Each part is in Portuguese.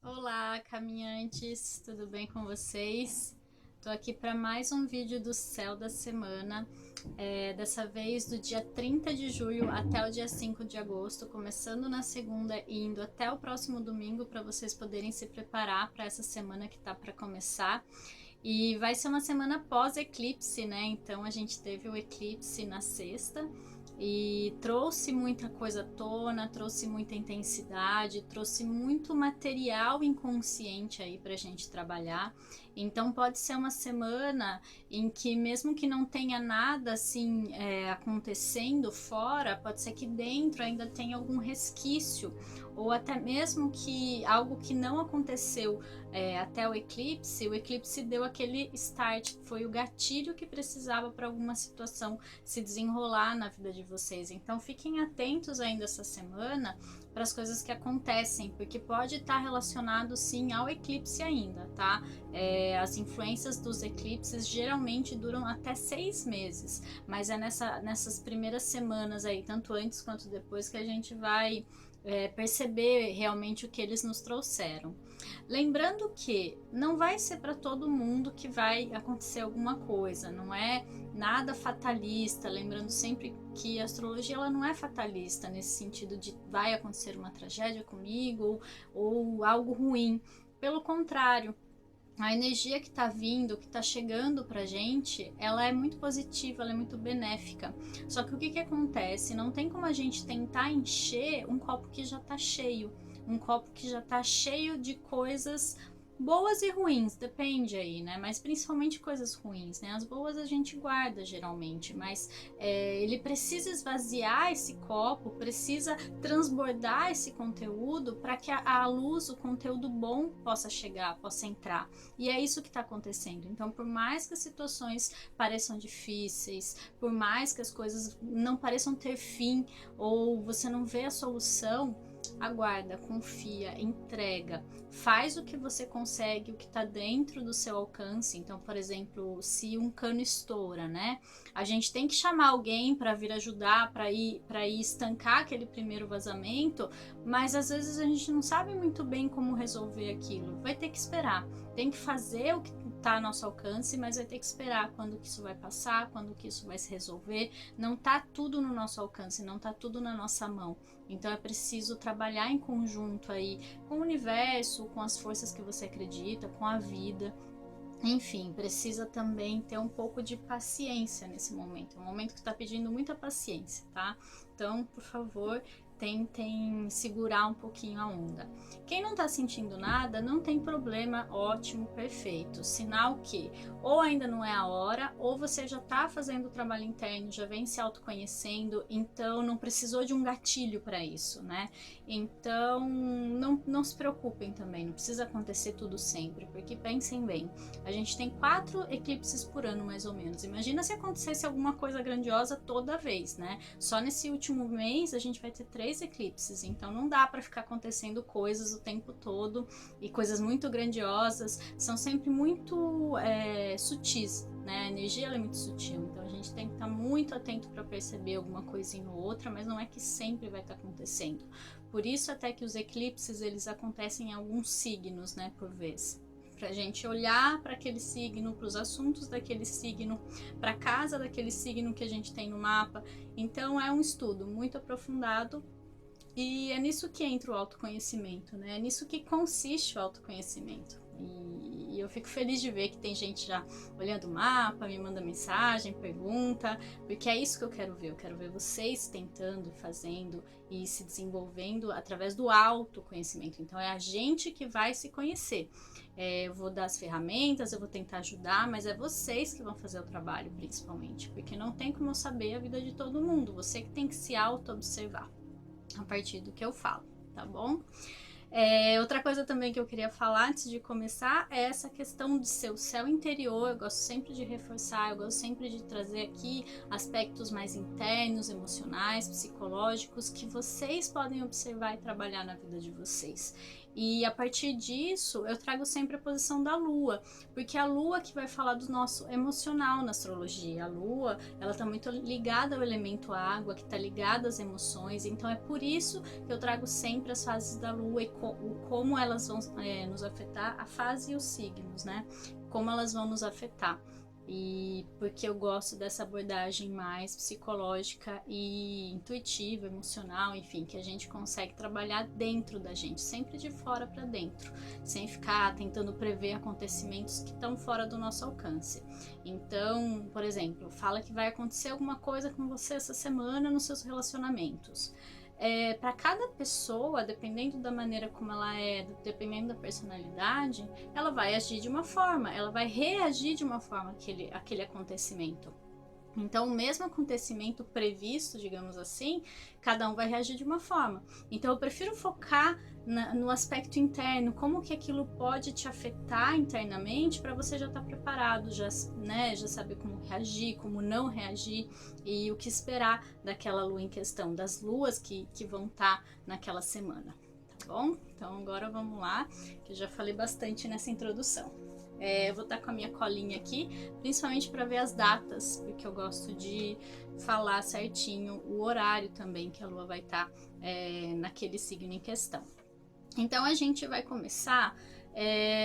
Olá, caminhantes, tudo bem com vocês? Tô aqui para mais um vídeo do céu da semana, dessa vez do dia 30 de julho até o dia 5 de agosto, começando na segunda e indo até o próximo domingo para vocês poderem se preparar para essa semana que tá para começar. E vai ser uma semana pós-eclipse, né? Então a gente teve o eclipse na sexta e trouxe muita coisa à tona, trouxe muita intensidade, trouxe muito material inconsciente aí pra gente trabalhar. Então pode ser uma semana em que, mesmo que não tenha nada assim acontecendo fora, pode ser que dentro ainda tenha algum resquício, ou até mesmo que algo que não aconteceu até o eclipse deu aquele start, foi o gatilho que precisava para alguma situação se desenrolar na vida de vocês. Então fiquem atentos ainda essa semana para as coisas que acontecem, porque pode estar relacionado sim ao eclipse ainda, tá? As influências dos eclipses geralmente duram até 6 meses, mas é nessas primeiras semanas aí, tanto antes quanto depois, que a gente vai perceber realmente o que eles nos trouxeram. Lembrando que não vai ser para todo mundo que vai acontecer alguma coisa, não é nada fatalista, lembrando sempre que a astrologia ela não é fatalista nesse sentido de vai acontecer uma tragédia comigo ou algo ruim. Pelo contrário, a energia que está vindo, que está chegando pra gente, ela é muito positiva, ela é muito benéfica. Só que o que acontece? Não tem como a gente tentar encher um copo que já está cheio. Um copo que já está cheio de coisas boas e ruins, depende aí, né? Mas principalmente coisas ruins, né? As boas a gente guarda geralmente, mas ele precisa esvaziar esse copo, precisa transbordar esse conteúdo para que a luz, o conteúdo bom possa chegar, possa entrar. E é isso que está acontecendo. Então, por mais que as situações pareçam difíceis, por mais que as coisas não pareçam ter fim, ou você não vê a solução, aguarda, confia, entrega, faz o que você consegue, o que está dentro do seu alcance. Então, por exemplo, se um cano estoura, né? A gente tem que chamar alguém para vir ajudar, para ir estancar aquele primeiro vazamento, mas às vezes a gente não sabe muito bem como resolver aquilo. Vai ter que esperar, tem que fazer o que está ao nosso alcance, mas vai ter que esperar quando que isso vai passar, quando que isso vai se resolver. Não está tudo no nosso alcance, não está tudo na nossa mão. Então é preciso trabalhar em conjunto aí com o universo, com as forças que você acredita, com a vida. Enfim, precisa também ter um pouco de paciência nesse momento. É um momento que está pedindo muita paciência, tá? Então, por favor, tentem segurar um pouquinho a onda. Quem não está sentindo nada, não tem problema, ótimo, perfeito. Sinal que ou ainda não é a hora, ou você já está fazendo o trabalho interno, já vem se autoconhecendo, então não precisou de um gatilho para isso, né? Então, não se preocupem também, não precisa acontecer tudo sempre, porque pensem bem, a gente tem 4 eclipses por ano, mais ou menos. Imagina se acontecesse alguma coisa grandiosa toda vez, né? Só nesse último mês a gente vai ter 3 eclipses, então não dá para ficar acontecendo coisas o tempo todo, e coisas muito grandiosas são sempre muito sutis, né? A energia é muito sutil, então a gente tem que estar muito atento para perceber alguma coisinha ou outra, mas não é que sempre vai estar acontecendo. Por isso até que os eclipses eles acontecem em alguns signos, né, por vez, para a gente olhar para aquele signo, para os assuntos daquele signo, para a casa daquele signo que a gente tem no mapa. Então é um estudo muito aprofundado e é nisso que entra o autoconhecimento, né? É nisso que consiste o autoconhecimento. E eu fico feliz de ver que tem gente já olhando o mapa, me manda mensagem, pergunta, porque é isso que eu quero ver. Eu quero ver vocês tentando, fazendo e se desenvolvendo através do autoconhecimento. Então é a gente que vai se conhecer. Eu vou dar as ferramentas, eu vou tentar ajudar, mas é vocês que vão fazer o trabalho, principalmente, porque não tem como eu saber a vida de todo mundo. Você que tem que se auto-observar a partir do que eu falo, tá bom? Outra coisa também que eu queria falar antes de começar é essa questão de seu céu interior. Eu gosto sempre de reforçar, eu gosto sempre de trazer aqui aspectos mais internos, emocionais, psicológicos, que vocês podem observar e trabalhar na vida de vocês. E a partir disso, eu trago sempre a posição da Lua, porque a Lua que vai falar do nosso emocional na astrologia. A Lua, ela tá muito ligada ao elemento água, que tá ligada às emoções, então é por isso que eu trago sempre as fases da Lua e como elas vão nos afetar, a fase e os signos, né? Como elas vão nos afetar. E porque eu gosto dessa abordagem mais psicológica e intuitiva, emocional, enfim, que a gente consegue trabalhar dentro da gente, sempre de fora para dentro, sem ficar tentando prever acontecimentos que estão fora do nosso alcance. Então, por exemplo, fala que vai acontecer alguma coisa com você essa semana nos seus relacionamentos. Para cada pessoa, dependendo da maneira como ela é, dependendo da personalidade, ela vai agir de uma forma, ela vai reagir de uma forma àquele acontecimento. Então, o mesmo acontecimento previsto, digamos assim, cada um vai reagir de uma forma. Então, eu prefiro focar no aspecto interno, como que aquilo pode te afetar internamente, para você já estar preparado, já saber como reagir, como não reagir e o que esperar daquela lua em questão, das luas que vão estar naquela semana, tá bom? Então, agora vamos lá, que eu já falei bastante nessa introdução. Eu vou estar com a minha colinha aqui, principalmente para ver as datas, porque eu gosto de falar certinho o horário também que a lua vai estar naquele signo em questão. Então a gente vai começar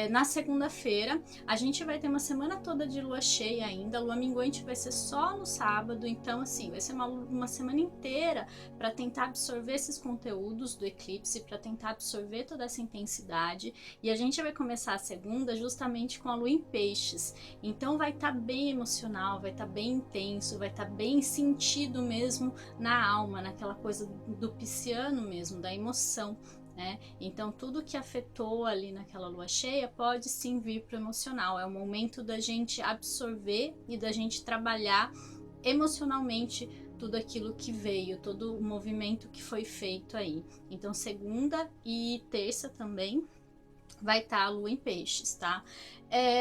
na segunda-feira. A gente vai ter uma semana toda de lua cheia ainda. A lua minguante vai ser só no sábado. Então, assim, vai ser uma semana inteira para tentar absorver esses conteúdos do eclipse, para tentar absorver toda essa intensidade. E a gente vai começar a segunda justamente com a lua em peixes. Então vai estar bem emocional, vai estar bem intenso, vai estar bem sentido mesmo na alma, naquela coisa do pisciano mesmo, da emoção. Então tudo que afetou ali naquela lua cheia pode sim vir para o emocional. É o momento da gente absorver e da gente trabalhar emocionalmente tudo aquilo que veio, todo o movimento que foi feito aí. Então segunda e terça também vai estar a lua em peixes, tá?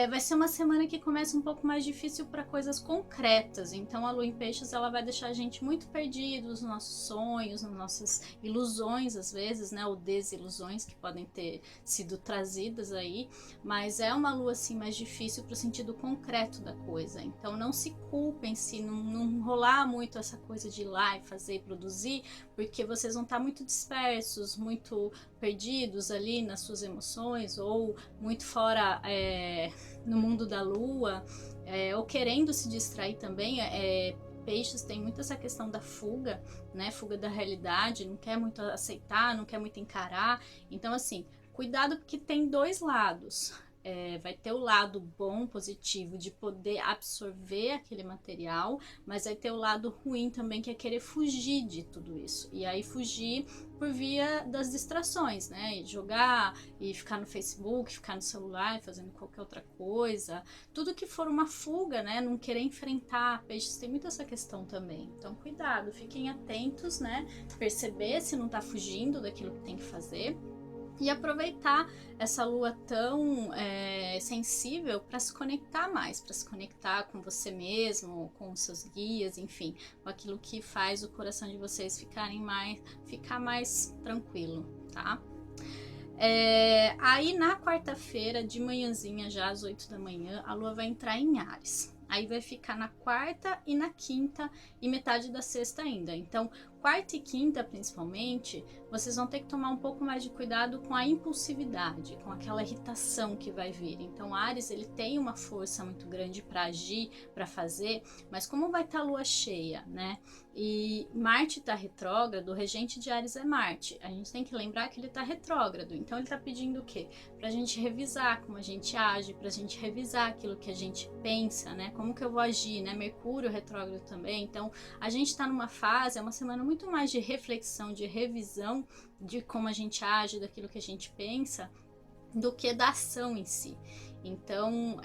Vai ser uma semana que começa um pouco mais difícil para coisas concretas, então a lua em peixes ela vai deixar a gente muito perdido nos nossos sonhos, nas nossas ilusões às vezes, né, ou desilusões que podem ter sido trazidas aí, mas é uma lua assim mais difícil para o sentido concreto da coisa, então não se culpem se não rolar muito essa coisa de ir lá e fazer e produzir, porque vocês vão estar muito dispersos, muito perdidos ali nas suas emoções ou muito fora no mundo da lua, ou querendo se distrair também. Peixes tem muito essa questão da fuga, né? Fuga da realidade, não quer muito aceitar, não quer muito encarar. Então, assim, cuidado porque tem dois lados. Vai ter o lado bom, positivo, de poder absorver aquele material, mas vai ter o lado ruim também, que é querer fugir de tudo isso. E aí fugir por via das distrações, né? E jogar, e ficar no Facebook, ficar no celular, fazendo qualquer outra coisa. Tudo que for uma fuga, né? Não querer enfrentar. Peixes tem muito essa questão também. Então, cuidado, fiquem atentos, né? Perceber se não tá fugindo daquilo que tem que fazer. E aproveitar essa lua tão sensível para se conectar mais, para se conectar com você mesmo, com os seus guias, enfim, com aquilo que faz o coração de vocês ficar mais tranquilo, tá? Aí na quarta-feira, de manhãzinha, já às 8 da manhã, a lua vai entrar em Áries. Aí vai ficar na quarta e na quinta e metade da sexta ainda. Então, quarta e quinta, principalmente, vocês vão ter que tomar um pouco mais de cuidado com a impulsividade, com aquela irritação que vai vir. Então, Áries, ele tem uma força muito grande para agir, para fazer, mas como vai estar a lua cheia, né? E Marte está retrógrado, o regente de Áries é Marte. A gente tem que lembrar que ele está retrógrado. Então, ele está pedindo o quê? Para a gente revisar como a gente age, para a gente revisar aquilo que a gente pensa, né? Como que eu vou agir, né? Mercúrio retrógrado também. Então, a gente está numa fase, é uma semana muito mais de reflexão, de revisão de como a gente age, daquilo que a gente pensa, do que da ação em si. Então,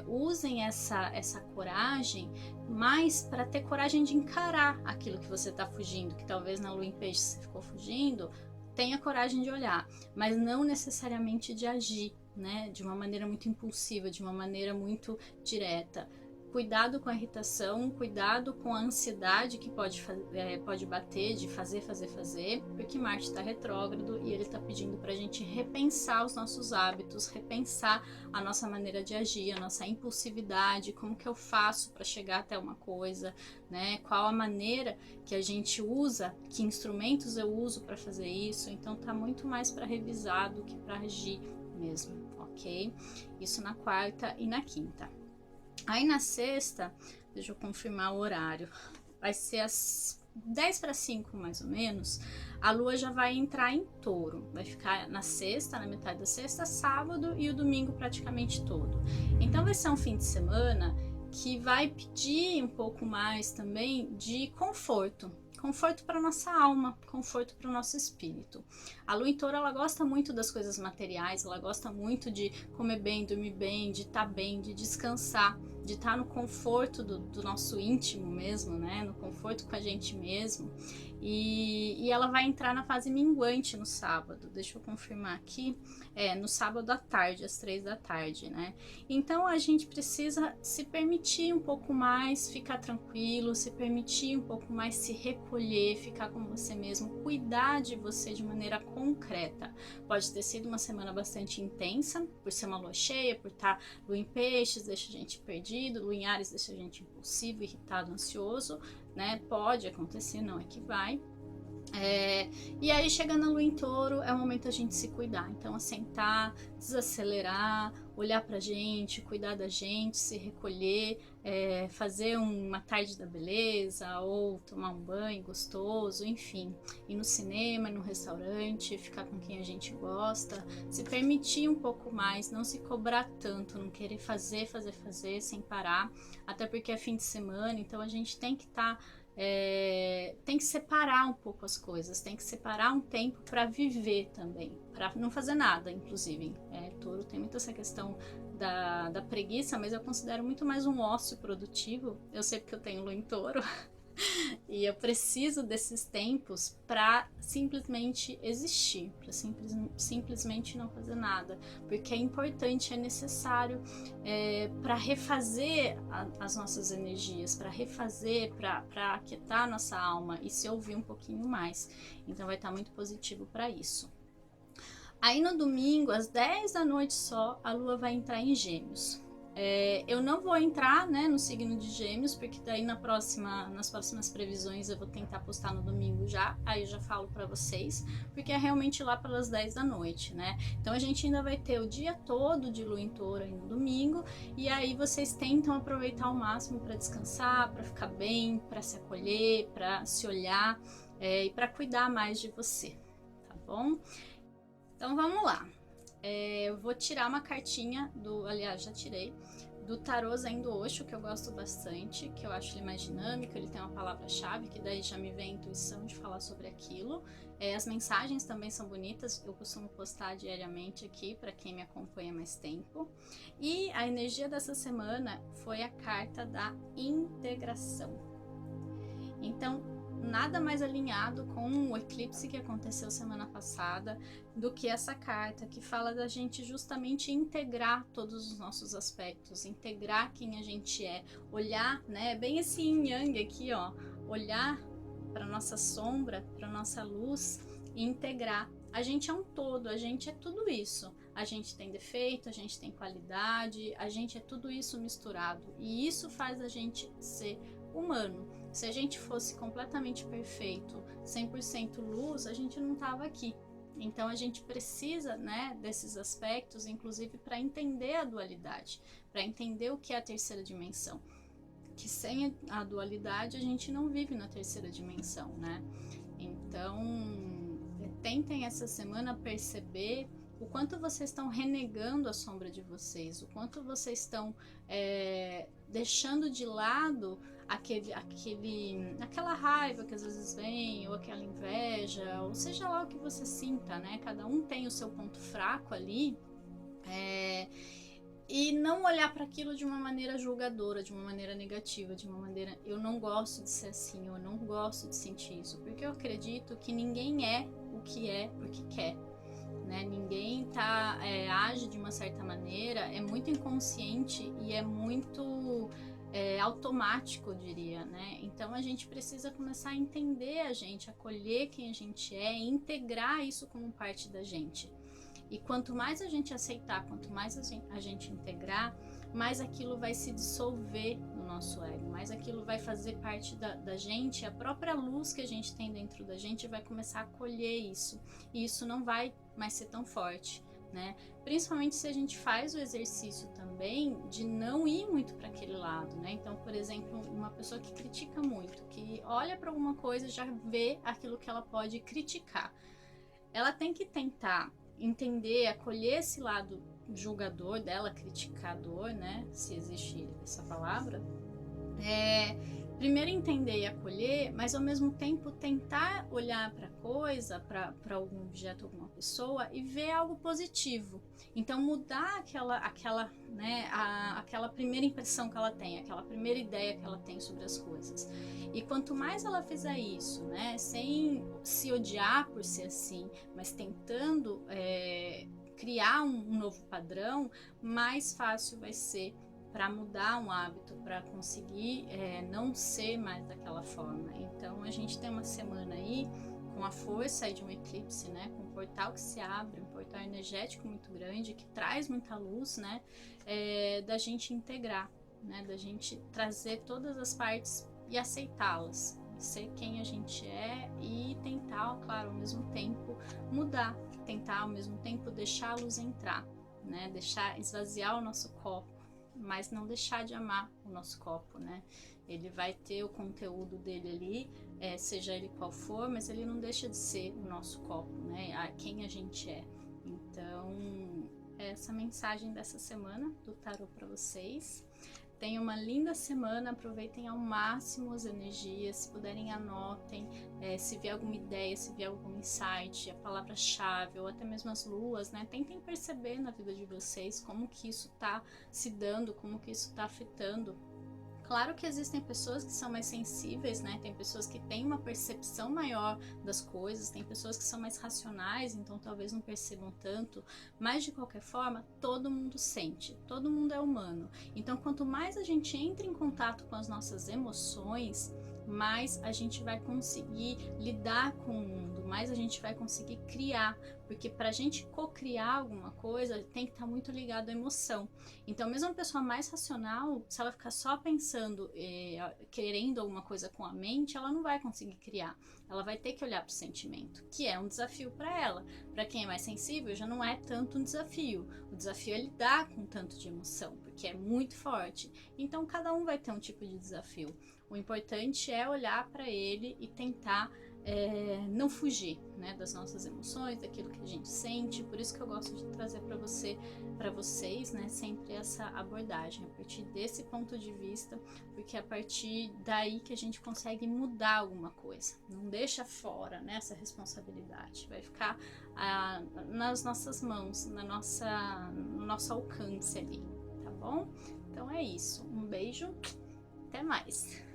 usem essa coragem, mais para ter coragem de encarar aquilo que você está fugindo, que talvez na lua em peixe você ficou fugindo, tenha coragem de olhar, mas não necessariamente de agir, né, de uma maneira muito impulsiva, de uma maneira muito direta. Cuidado com a irritação, cuidado com a ansiedade que pode bater de fazer, porque Marte está retrógrado e ele está pedindo para a gente repensar os nossos hábitos, repensar a nossa maneira de agir, a nossa impulsividade, como que eu faço para chegar até uma coisa, né? Qual a maneira que a gente usa, que instrumentos eu uso para fazer isso. Então tá muito mais para revisar do que para agir mesmo, ok? Isso na quarta e na quinta. Aí na sexta, deixa eu confirmar o horário, vai ser às 10 para 5 mais ou menos, a lua já vai entrar em touro, vai ficar na sexta, na metade da sexta, sábado e o domingo praticamente todo. Então vai ser um fim de semana que vai pedir um pouco mais também de conforto para nossa alma, conforto para o nosso espírito. A lua em touro, ela gosta muito das coisas materiais, ela gosta muito de comer bem, dormir bem, de estar bem, de descansar, de estar no conforto do nosso íntimo mesmo, né? No conforto com a gente mesmo. E ela vai entrar na fase minguante no sábado, deixa eu confirmar aqui, no sábado à tarde, às 3 da tarde, né? Então a gente precisa se permitir um pouco mais, ficar tranquilo, se permitir um pouco mais, se recolher, ficar com você mesmo, cuidar de você de maneira concreta. Pode ter sido uma semana bastante intensa, por ser uma lua cheia, por estar lua em peixes, deixa a gente perdido, lua em Áries deixa a gente impulsivo, irritado, ansioso, né? Pode acontecer, não é que vai. E aí chegando a lua em touro é o momento da gente se cuidar, então assentar, desacelerar, olhar pra gente, cuidar da gente, se recolher, fazer uma tarde da beleza ou tomar um banho gostoso, enfim, ir no cinema, no restaurante, ficar com quem a gente gosta, se permitir um pouco mais, não se cobrar tanto, não querer fazer sem parar, até porque é fim de semana, então a gente tem que estar tem que separar um pouco as coisas, tem que separar um tempo para viver também, para não fazer nada, inclusive. Touro tem muito essa questão da preguiça, mas eu considero muito mais um ócio produtivo. Eu sei porque eu tenho lua em touro. E eu preciso desses tempos para simplesmente existir, para simplesmente não fazer nada, porque é importante, é necessário para refazer as nossas energias, para refazer, para aquietar a nossa alma e se ouvir um pouquinho mais. Então vai estar muito positivo para isso. Aí no domingo, às 10 da noite só, a lua vai entrar em Gêmeos. Eu não vou entrar, né, no signo de Gêmeos, porque daí nas próximas previsões eu vou tentar postar no domingo já, aí eu já falo para vocês, porque é realmente lá pelas 10 da noite, né? Então a gente ainda vai ter o dia todo de lua em touro aí no domingo, e aí vocês tentam aproveitar ao máximo para descansar, para ficar bem, para se acolher, para se olhar e para cuidar mais de você, tá bom? Então vamos lá. Eu vou tirar uma cartinha aliás, já tirei, do tarô Zen do Osho, que eu gosto bastante, que eu acho ele mais dinâmico, ele tem uma palavra-chave, que daí já me vem a intuição de falar sobre aquilo. As mensagens também são bonitas, eu costumo postar diariamente aqui para quem me acompanha mais tempo. E a energia dessa semana foi a carta da integração. Então, nada mais alinhado com o eclipse que aconteceu semana passada do que essa carta que fala da gente justamente integrar todos os nossos aspectos, integrar quem a gente é, olhar, né, bem esse yin yang aqui, ó, olhar para nossa sombra, para nossa luz e integrar. A gente é um todo, a gente é tudo isso. A gente tem defeito, a gente tem qualidade, a gente é tudo isso misturado e isso faz a gente ser humano. Se a gente fosse completamente perfeito, 100% luz, a gente não estava aqui. Então a gente precisa, né, desses aspectos, inclusive para entender a dualidade, para entender o que é a terceira dimensão. Que sem a dualidade a gente não vive na terceira dimensão, né? Então tentem essa semana perceber o quanto vocês estão renegando a sombra de vocês, o quanto vocês estão deixando de lado aquela raiva que às vezes vem, ou aquela inveja, ou seja lá o que você sinta, né? Cada um tem o seu ponto fraco ali, e não olhar para aquilo de uma maneira julgadora, de uma maneira negativa, de uma maneira, eu não gosto de ser assim, eu não gosto de sentir isso, porque eu acredito que ninguém é o que é porque quer. Né? Ninguém age de uma certa maneira, é muito inconsciente e é muito automático, eu diria, né? Então a gente precisa começar a entender a gente, acolher quem a gente é, integrar isso como parte da gente. E quanto mais a gente aceitar, quanto mais a gente integrar, mais aquilo vai se dissolver no nosso ego, mais aquilo vai fazer parte da gente, a própria luz que a gente tem dentro da gente vai começar a acolher isso, e isso não vai mais ser tão forte, né? Principalmente se a gente faz o exercício também de não ir muito para aquele lado, né? Então, por exemplo, uma pessoa que critica muito, que olha para alguma coisa e já vê aquilo que ela pode criticar, ela tem que tentar entender, acolher esse lado julgador dela, criticador, né? Se existe essa palavra. Primeiro entender e acolher, mas ao mesmo tempo tentar olhar para a coisa, para algum objeto, alguma pessoa e ver algo positivo. Então mudar aquela primeira impressão que ela tem, aquela primeira ideia que ela tem sobre as coisas. E quanto mais ela fizer isso, né, sem se odiar por ser assim, mas tentando criar um novo padrão, mais fácil vai ser para mudar um hábito, para conseguir não ser mais daquela forma. Então a gente tem uma semana aí com a força aí de um eclipse, né, com um portal que se abre, um portal energético muito grande que traz muita luz, né, da gente integrar, né, da gente trazer todas as partes e aceitá-las, ser quem a gente é e tentar, claro, ao mesmo tempo mudar, tentar ao mesmo tempo deixar a luz entrar, né, deixar esvaziar o nosso copo, mas não deixar de amar o nosso copo, né? Ele vai ter o conteúdo dele ali, seja ele qual for, mas ele não deixa de ser o nosso copo, né? Quem a gente é. Então, essa mensagem dessa semana do tarô para vocês. Tenham uma linda semana, aproveitem ao máximo as energias, se puderem anotem, se vier alguma ideia, se vier algum insight, a palavra-chave ou até mesmo as luas, né? Tentem perceber na vida de vocês como que isso está se dando, como que isso está afetando. Claro que existem pessoas que são mais sensíveis, né? Tem pessoas que têm uma percepção maior das coisas, tem pessoas que são mais racionais, então talvez não percebam tanto, mas de qualquer forma, todo mundo sente, todo mundo é humano. Então, quanto mais a gente entra em contato com as nossas emoções, mais a gente vai conseguir lidar com o mundo, mais a gente vai conseguir criar, porque para a gente co-criar alguma coisa, tem que estar muito ligado à emoção. Então, mesmo uma pessoa mais racional, se ela ficar só pensando, querendo alguma coisa com a mente, ela não vai conseguir criar. Ela vai ter que olhar para o sentimento, que é um desafio para ela. Para quem é mais sensível, já não é tanto um desafio. O desafio é lidar com tanto de emoção, porque é muito forte. Então, cada um vai ter um tipo de desafio. O importante é olhar para ele e tentar não fugir, né, das nossas emoções, daquilo que a gente sente. Por isso que eu gosto de trazer para vocês, né, sempre essa abordagem, a partir desse ponto de vista, porque é a partir daí que a gente consegue mudar alguma coisa. Não deixa fora, né, essa responsabilidade. Vai ficar nas nossas mãos, no nosso alcance ali, tá bom? Então é isso. Um beijo, até mais!